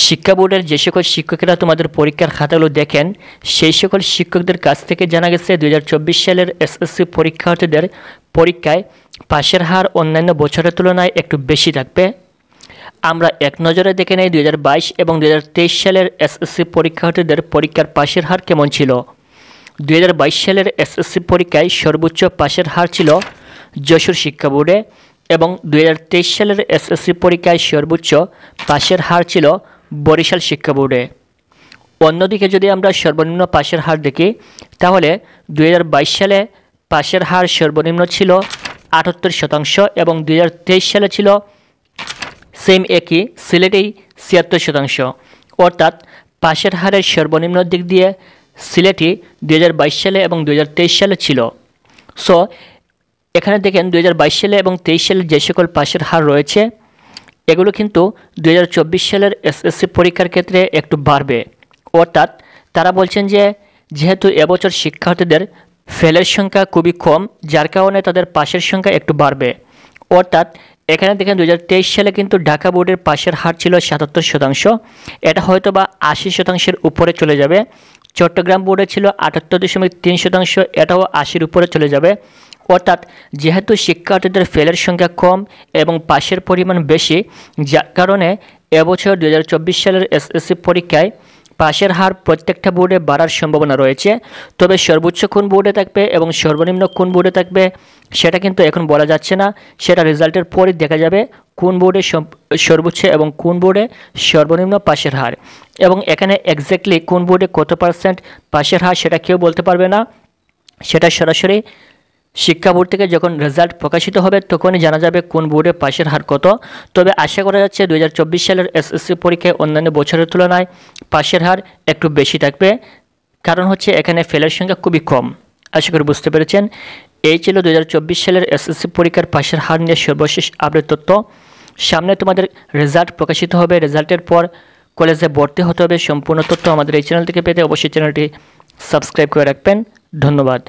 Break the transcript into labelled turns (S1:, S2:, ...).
S1: শিক্ষা বোর্ডের যে সকল শিক্ষকেরা তোমাদের পরীক্ষার খাতাগুলো দেখেন সেই সকল শিক্ষকদের কাছ থেকে জানা গেছে 2024 সালের এসএসসি পরীক্ষার্থীদের পরীক্ষায় পাশের হার অন্যান্য বছরের তুলনায় একটু বেশি থাকবে। আমরা এক নজরে দেখে নেই 2022 এবং 2023 সালের এসএসসি পরীক্ষার্থীদের পরীক্ষার পাশের হার কেমন ছিল। 2022 সালের এসএসসি পরীক্ষায় সর্বোচ্চ পাশের হার ছিল যশোর শিক্ষা বোর্ডে এবং 2023 সালের এসএসসি পরীক্ষায় সর্বোচ্চ পাশের হার ছিল বরিশাল শিক্ষা বোর্ডে। অন্যদিকে যদি আমরা সর্বনিম্ন পাশের হার দেখি তাহলে 2022 সালে পাশের হার সর্বনিম্ন ছিল 78% এবং 2023 সালে ছিল সেম একই সিলেটেই 76%। অর্থাৎ পাশের হারের সর্বনিম্ন দিক দিয়ে সিলেটই 2022 সালে এবং 2023 সালে ছিল। সো এখানে দেখেন 2022 সালে এবং 2023 সালে যে সকল পাশের হার রয়েছে এগুলো কিন্তু 2024 সালের এসএসসি পরীক্ষার ক্ষেত্রে একটু বাড়বে। অর্থাৎ তারা বলছেন যে যেহেতু এবছর শিক্ষার্থীদের ফেলের সংখ্যা খুবই কম যার কারণে তাদের পাশের সংখ্যা একটু বাড়বে। অর্থাৎ এখানে দেখেন 2023 সালে কিন্তু ঢাকা বোর্ডের পাশের হার ছিল 77%, এটা হয়তো বা 80%-এর উপরে চলে যাবে। চট্টগ্রাম বোর্ডে ছিল 78.3%, এটাও 80-এর উপরে চলে যাবে। অর্থাৎ যেহেতু শিক্ষার্থীদের ফেলের সংখ্যা কম এবং পাশের পরিমাণ বেশি যার কারণে এবছর 2024 সালের এসএসসি পরীক্ষায় পাশের হার প্রত্যেকটা বোর্ডে বাড়ার সম্ভাবনা রয়েছে। তবে সর্বোচ্চ কোন বোর্ডে থাকবে এবং সর্বনিম্ন কোন বোর্ডে থাকবে সেটা কিন্তু এখন বলা যাচ্ছে না, সেটা রেজাল্টের পরই দেখা যাবে কোন বোর্ডে সর্বোচ্চ এবং কোন বোর্ডে সর্বনিম্ন পাশের হার। এবং এখানে এক্স্যাক্টলি কোন বোর্ডে কত পার্সেন্ট পাশের হার সেটা কেউ বলতে পারবে না, সেটা সরাসরি শিক্ষা বোর্ড থেকে যখন রেজাল্ট প্রকাশিত হবে তখনই জানা যাবে কোন বোর্ডে পাশের হার কত। তবে আশা করা যাচ্ছে 2024 সালের এসএসসি পরীক্ষায় অন্যান্য বছরের তুলনায় পাশের হার একটু বেশি থাকবে, কারণ হচ্ছে এখানে ফেলের সংখ্যা খুবই কম। আশা করি বুঝতে পেরেছেন। এই ছিল 2024 সালের এসএসসি পরীক্ষার পাশের হার নিয়ে সর্বশেষ আপডেট তথ্য। সামনে তোমাদের রেজাল্ট প্রকাশিত হবে, রেজাল্টের পর কলেজে ভর্তি হতে হবে। সম্পূর্ণ তথ্য আমাদের এই চ্যানেল থেকে পেতে অবশ্যই চ্যানেলটি সাবস্ক্রাইব করে রাখবেন। ধন্যবাদ।